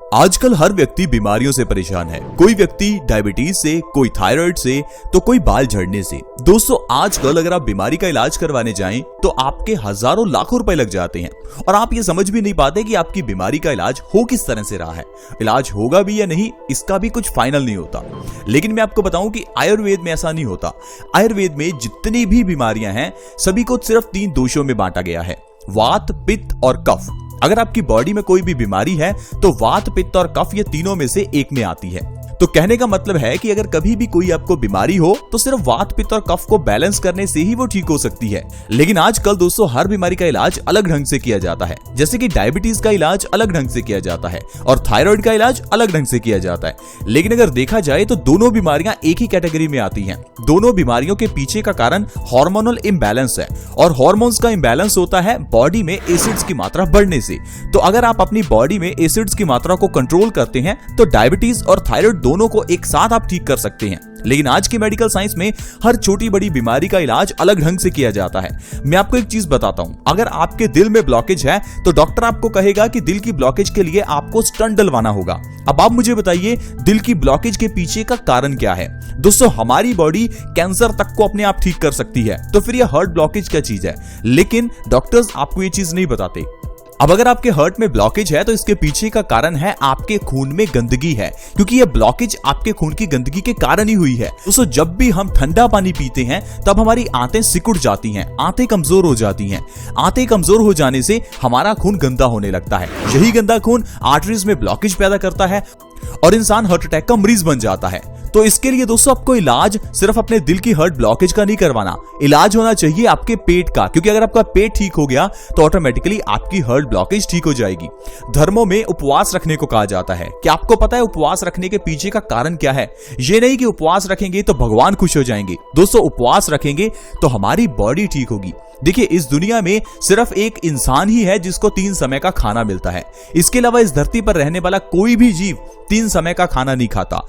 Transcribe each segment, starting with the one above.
आजकल हर व्यक्ति बीमारियों से परेशान है। कोई व्यक्ति डायबिटीज से, कोई थायराइड से, तो कोई बाल झड़ने से। दोस्तों, आजकल अगर आप बीमारी का इलाज करवाने जाएं तो आपके हजारों लाखों रुपए लग जाते हैं और आप ये समझ भी नहीं पाते कि आपकी बीमारी का इलाज हो किस तरह से रहा है। इलाज होगा भी या नहीं, इसका भी कुछ फाइनल नहीं होता। लेकिन मैं आपको बताऊं कि आयुर्वेद में ऐसा नहीं होता। आयुर्वेद में जितनी भी बीमारियां हैं सभी को सिर्फ 3 दोषों में बांटा गया है: वात, पित्त और कफ। अगर आपकी बॉडी में कोई भी बीमारी है तो वात, पित्त और कफ ये तीनों में से एक में आती है। तो कहने का मतलब है कि अगर कभी भी कोई आपको बीमारी हो तो सिर्फ वात, पित्त और कफ को बैलेंस करने से ही वो ठीक हो सकती है। लेकिन आजकल दोस्तों हर बीमारी का इलाज अलग ढंग से किया जाता है। जैसे कि डायबिटीज का इलाज अलग ढंग से किया जाता है और थायराइड का इलाज अलग ढंग से किया जाता है। लेकिन अगर देखा जाए तो दोनों बीमारियां एक ही कैटेगरी में आती हैं। दोनों बीमारियों के पीछे का कारण हार्मोनल इम्बैलेंस है और हार्मोन्स का इम्बैलेंस होता है बॉडी में एसिड्स की मात्रा बढ़ने से। तो अगर आप अपनी बॉडी में एसिड्स की मात्रा को कंट्रोल करते हैं तो डायबिटीज और थायराइड दोनों को एक साथ आप ठीक कर सकते हैं। लेकिन आज की मेडिकल साइंस में हर छोटी बड़ी बीमारी का इलाज अलग ढंग से किया जाता है। मैं आपको एक चीज बताता हूं, अगर आपके दिल में ब्लॉकेज है तो डॉक्टर आपको कहेगा कि दिल की ब्लॉकेज के लिए आपको स्टंट डलवाना होगा। अब आप मुझे बताइए, दिल की ब्लॉकेज के पीछे का कारण क्या है? दोस्तों, हमारी बॉडी कैंसर तक को अपने आप ठीक कर सकती है, तो फिर यह हार्ट ब्लॉकेज क्या चीज है? लेकिन डॉक्टर्स आपको ये चीज नहीं बताते। अब अगर आपके हार्ट में ब्लॉकेज है तो इसके पीछे का कारण है आपके खून में गंदगी है, क्योंकि यह ब्लॉकेज आपके खून की गंदगी के कारण ही हुई है। दोस्तों, जब भी हम ठंडा पानी पीते हैं तब हमारी आंतें सिकुड़ जाती हैं, आंतें कमजोर हो जाती हैं। आंतें कमजोर हो जाने से हमारा खून गंदा होने लगता है। यही गंदा खून आर्टरीज में ब्लॉकेज पैदा करता है और इंसान हार्ट अटैक का मरीज बन जाता है। तो इसके लिए दोस्तों आपको इलाज सिर्फ अपने दिल की हार्ट ब्लॉकेज का नहीं करवाना, इलाज होना चाहिए आपके पेट का, क्योंकि अगर आपका पेट ठीक हो गया तो ऑटोमेटिकली आपकी हार्ट ब्लॉकेज ठीक हो जाएगी। धर्मों में उपवास रखने को कहा जाता है। क्या आपको पता है उपवास रखने के पीछे का कारण क्या है? ये नहीं कि उपवास रखेंगे तो भगवान खुश हो जाएंगे। दोस्तों, उपवास रखेंगे तो हमारी बॉडी ठीक होगी। देखिए, इस दुनिया में सिर्फ एक इंसान ही है जिसको 3 समय का खाना मिलता है। इसके अलावा इस धरती पर रहने वाला कोई भी जीव 3 समय का खाना नहीं खाता।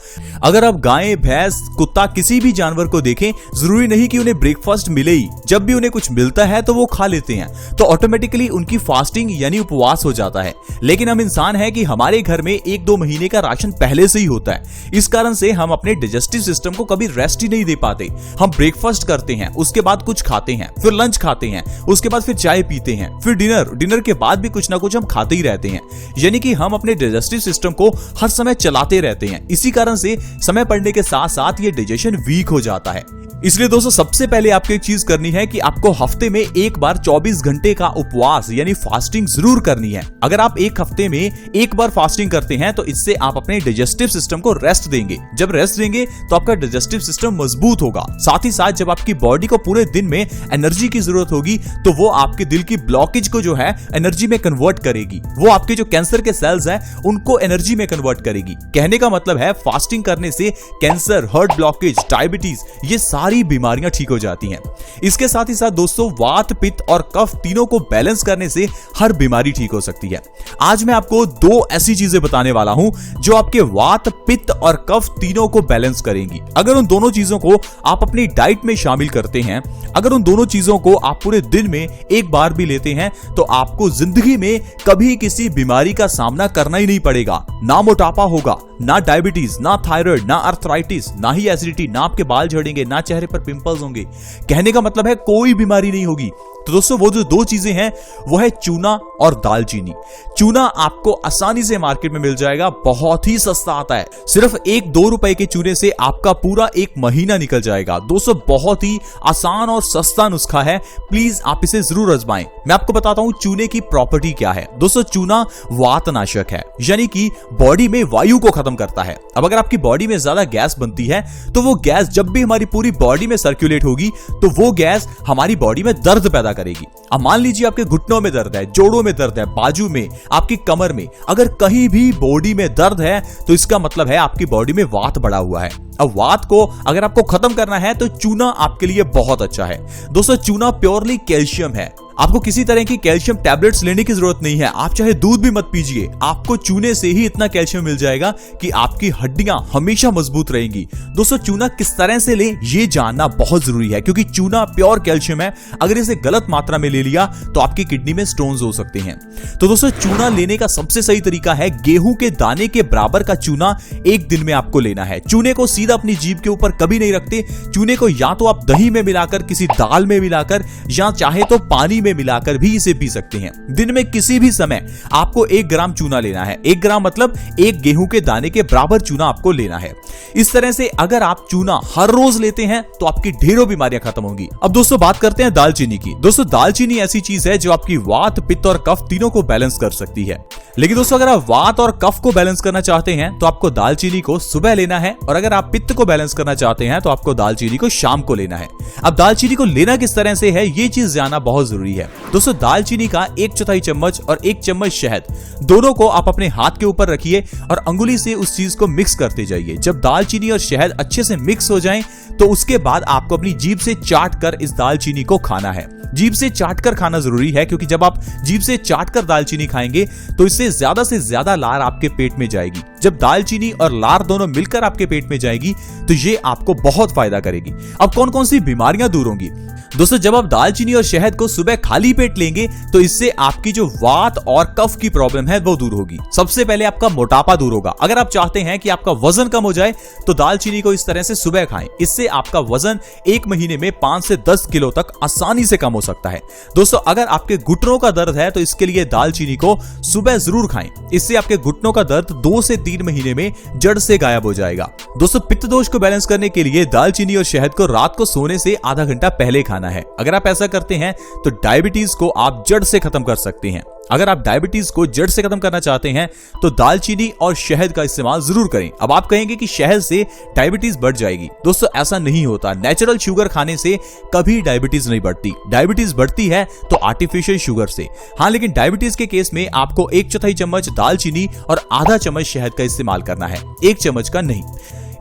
अगर आप गाय, भैंस, कुत्ता, किसी भी जानवर को देखें, जरूरी नहीं कि उन्हें ब्रेकफास्ट मिले ही। जब भी उन्हें कुछ मिलता है तो वो खा लेते हैं, तो ऑटोमेटिकली उनकी फास्टिंग यानी उपवास हो जाता है। लेकिन हम इंसान हैं कि हमारे घर में 1-2 महीने का राशन पहले से ही होता है। इस कारण से हम अपने डाइजेस्टिव सिस्टम को कभी रेस्ट ही नहीं दे पाते। हम ब्रेकफास्ट करते हैं, उसके बाद कुछ खाते हैं, फिर लंच खाते हैं, उसके बाद फिर चाय पीते हैं, फिर डिनर के बाद भी कुछ ना कुछ हम खाते ही रहते हैं। यानी कि हम अपने डाइजेस्टिव सिस्टम को हर समय चलाते रहते हैं। इसी कारण से समय पड़ने के साथ साथ ये डाइजेशन वीक हो जाता है। इसलिए दोस्तों सबसे पहले आपको एक चीज करनी है कि आपको हफ्ते में एक बार 24 घंटे का उपवास यानी फास्टिंग जरूर करनी है। अगर आप एक हफ्ते में एक बार फास्टिंग करते हैं तो इससे आप अपने डाइजेस्टिव सिस्टम को रेस्ट देंगे। जब रेस्ट देंगे तो आपका डाइजेस्टिव सिस्टम मजबूत होगा। साथ ही साथ जब आपकी बॉडी को पूरे दिन में एनर्जी की जरूरत होगी तो वो आपके दिल की ब्लॉकेज को जो है एनर्जी में कन्वर्ट करेगी। वो आपके जो कैंसर के सेल्स हैं उनको एनर्जी में कन्वर्ट करेगी। कहने का मतलब है फास्टिंग करने से कैंसर, हार्ट ब्लॉकेज, डायबिटीज ये सारी बीमारियां ठीक हो जाती हैं। इसके साथ ही साथ दोस्तों वात, पित्त और कफ तीनों को बैलेंस करने से हर बीमारी ठीक हो सकती है। आज मैं आपको 2 ऐसी चीजें बताने वाला हूं जो आपके वात, पित्त और कफ तीनों को बैलेंस करेंगी। अगर उन दोनों चीजों को आप अपनी डाइट में शामिल करते हैं, अगर उन दोनों चीजों को आप पूरे दिन में एक बार भी लेते हैं तो आपको जिंदगी में कभी किसी बीमारी का सामना करना ही नहीं पड़ेगा। ना मोटापा होगा, ना डायबिटीज, ना थायराइड, ना अर्थराइटिस, ना ही एसिडिटी, ना आपके बाल झड़ेंगे, ना चेहरे पर पिंपल्स होंगे। कहने का मतलब है कोई बीमारी नहीं होगी। तो दोस्तों वो जो 2 चीजें हैं वो है चूना और दालचीनी। चूना आपको आसानी से मार्केट में मिल जाएगा, बहुत ही सस्ता आता है। सिर्फ 1-2 रुपए के चूने से आपका पूरा 1 महीना निकल जाएगा। दोस्तों बहुत ही आसान और सस्ता नुस्खा है, प्लीज आप इसे जरूर आजमाएं। मैं आपको बताता हूं चूने की प्रॉपर्टी क्या है। दोस्तों चूना वातनाशक है, यानी कि बॉडी में वायु को खत्म करता है। अब अगर आपकी बॉडी में ज्यादा गैस बनती है तो वो गैस जब भी हमारी पूरी बॉडी में सर्कुलेट होगी तो वो गैस हमारी बॉडी में दर्द पैदा करेगी। अब मान लीजिए आपके घुटनों में दर्द है, जोड़ों में दर्द है, बाजू में, आपकी कमर में, अगर कहीं भी बॉडी में दर्द है तो इसका मतलब है आपकी बॉडी में वात बढ़ा हुआ है। अब वात को अगर आपको खत्म करना है तो चूना आपके लिए बहुत अच्छा है। दोस्तों चूना प्योरली कैल्शियम है। आपको किसी तरह की कैल्शियम टैबलेट्स लेने की जरूरत नहीं है, आप चाहे दूध भी मत पीजिए, आपको चूने से ही इतना कैल्शियम मिल जाएगा कि आपकी हड्डियां हमेशा मजबूत रहेंगी। दोस्तों चूना किस तरह से लें ये जानना बहुत जरूरी है, क्योंकि चूना प्योर कैल्शियम है, अगर इसे गलत मात्रा में ले लिया तो आपकी किडनी में स्टोन्स हो सकते हैं। तो दोस्तों चूना लेने का सबसे सही तरीका है गेहूं के दाने के बराबर का चूना एक दिन में आपको लेना है। चूने को सीधा अपनी जीभ के ऊपर कभी नहीं रखते, चूने को या तो आप दही में मिलाकर, किसी दाल में मिलाकर, या चाहे तो पानी में मिलाकर भी इसे पी सकते हैं। दिन में किसी भी समय आपको 1 ग्राम चूना लेना है। 1 ग्राम मतलब 1 गेहूं के दाने के बराबर चूना आपको लेना है। इस तरह से अगर आप चूना हर रोज लेते हैं तो आपकी ढेरों बीमारियां खत्म होंगी। अब दोस्तों बात करते हैं दालचीनी की। दोस्तों दालचीनी ऐसी चीज है जो आपकी वात, पित्त और कफ तीनों को बैलेंस कर सकती है। लेकिन दोस्तों अगर आप वात और कफ को बैलेंस करना चाहते हैं तो आपको दालचीनी को सुबह लेना है, और अगर आप पित्त को बैलेंस करना चाहते हैं तो आपको दालचीनी को शाम को लेना है। अब दालचीनी को लेना किस तरह से है ये चीज जानना बहुत जरूरी है। दोस्तों दालचीनी का 1/4 चम्मच और 1 चम्मच शहद, दोनों को आप अपने हाथ के ऊपर रखिए और अंगुली से उस चीज को मिक्स करते जाइए। जब दालचीनी और शहद अच्छे से मिक्स हो जाएं तो उसके बाद आपको अपनी जीभ से चाट कर इस दालचीनी को खाना है। जीभ से चाट कर खाना जरूरी है, क्योंकि जब आप जीभ से चाट कर दालचीनी खाएंगे तो इससे ज्यादा से ज्यादा लार आपके पेट में जाएगी। जब दालचीनी और लार दोनों मिलकर आपके पेट में जाएगी तो ये आपको बहुत फायदा करेगी। अब कौन कौन सी बीमारियां दूर होंगी? दोस्तों जब आप दालचीनी और शहद को सुबह खाली पेट लेंगे तो इससे आपकी जो वात और कफ की प्रॉब्लम है वो दूर होगी। सबसे पहले आपका मोटापा दूर होगा। अगर आप चाहते हैं कि आपका वजन कम हो जाए तो दालचीनी को इस तरह से सुबह खाएं। इससे आपका वजन 1 महीने में 5 से 10 किलो तक आसानी से कम हो सकता है। दोस्तों अगर आपके घुटनों का दर्द है तो इसके लिए दालचीनी को सुबह जरूर खाएं। इससे आपके घुटनों का दर्द 2 से 3 महीने में जड़ से गायब हो जाएगा। दोस्तों पित्त दोष को बैलेंस करने के लिए दालचीनी और शहद को रात को सोने से आधा घंटा पहले खाना है। अगर आप ऐसा करते हैं तो डायबिटीज को आप जड़ से खत्म कर सकते हैं। अगर आप डायबिटीज को जड़ से खत्म करना चाहते हैं तो दालचीनी और शहद का इस्तेमाल जरूर करें। अब आप कहेंगे कि शहद से डायबिटीज बढ़ जाएगी। दोस्तों ऐसा नहीं होता। नेचुरल शुगर खाने से कभी डायबिटीज नहीं बढ़ती। डायबिटीज बढ़ती है तो आर्टिफिशियल शुगर से। हाँ, लेकिन डायबिटीज के केस में आपको 1/4 चम्मच दालचीनी और आधा चम्मच शहद का इस्तेमाल करना है, 1 चम्मच का नहीं।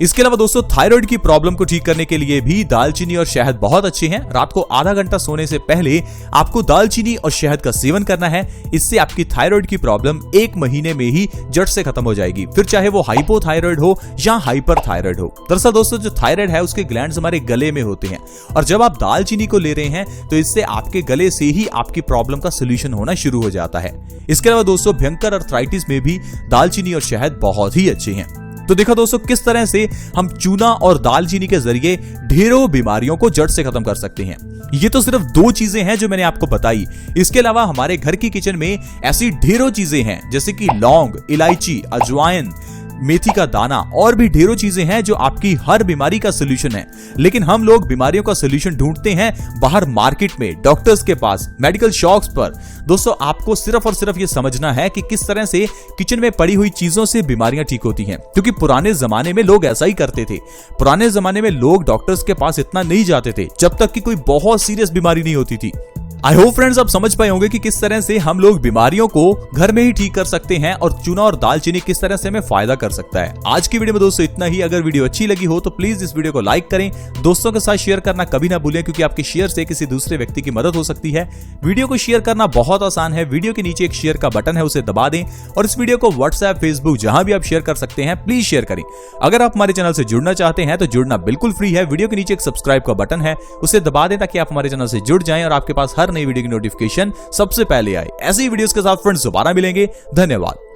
इसके अलावा दोस्तों थायराइड की प्रॉब्लम को ठीक करने के लिए भी दालचीनी और शहद बहुत अच्छे हैं। रात को आधा घंटा सोने से पहले आपको दालचीनी और शहद का सेवन करना है। इससे आपकी थायराइड की प्रॉब्लम 1 महीने में ही जड़ से खत्म हो जाएगी, फिर चाहे वो हाइपोथायराइड हो या हाइपरथायराइड हो। दरअसल दोस्तों जो थायराइड है उसके ग्लैंड्स हमारे गले में होते हैं, और जब आप दालचीनी को ले रहे हैं तो इससे आपके गले से ही आपकी प्रॉब्लम का सोल्यूशन होना शुरू हो जाता है। इसके अलावा दोस्तों भयंकर अर्थराइटिस में भी दालचीनी और शहद बहुत ही अच्छे हैं। तो देखा दोस्तों किस तरह से हम चूना और दालचीनी के जरिए ढेरों बीमारियों को जड़ से खत्म कर सकते हैं। ये तो सिर्फ 2 चीजें हैं जो मैंने आपको बताई। इसके अलावा हमारे घर की किचन में ऐसी ढेरों चीजें हैं, जैसे कि लौंग, इलायची, अजवाइन, मेथी का दाना और भी ढेरों चीजें हैं जो आपकी हर बीमारी का सोल्यूशन है। लेकिन हम लोग बीमारियों का सोल्यूशन ढूंढते हैं बाहर मार्केट में, डॉक्टर्स के पास, मेडिकल शॉप्स पर। दोस्तों आपको सिर्फ और सिर्फ ये समझना है कि किस तरह से किचन में पड़ी हुई चीजों से बीमारियां ठीक होती हैं, क्योंकि पुराने जमाने में लोग ऐसा ही करते थे। पुराने जमाने में लोग डॉक्टर्स के पास इतना नहीं जाते थे जब तक कि कोई बहुत सीरियस बीमारी नहीं होती थी। आई होप फ्रेंड्स आप समझ पाए होंगे कि किस तरह से हम लोग बीमारियों को घर में ही ठीक कर सकते हैं और चूना और दालचीनी किस तरह से हमें फायदा कर सकता है। आज की वीडियो में दोस्तों इतना ही। अगर वीडियो अच्छी लगी हो तो प्लीज इस वीडियो को लाइक करें, दोस्तों के साथ शेयर करना कभी ना भूलें, क्योंकि आपके शेयर से किसी दूसरे व्यक्ति की मदद हो सकती है। वीडियो को शेयर करना बहुत आसान है। वीडियो के नीचे एक शेयर का बटन है, उसे दबा दें और इस वीडियो को व्हाट्सएप, फेसबुक जहां भी आप शेयर कर सकते हैं प्लीज शेयर करें। अगर आप हमारे चैनल से जुड़ना चाहते हैं तो जुड़ना बिल्कुल फ्री है। वीडियो के नीचे एक सब्सक्राइब का बटन है, उसे दबा दें ताकि आप हमारे चैनल से जुड़ जाएं और आपके पास हर नई वीडियो की नोटिफिकेशन सबसे पहले आए। ऐसी वीडियोस के साथ फ्रेंड्स दोबारा मिलेंगे। धन्यवाद।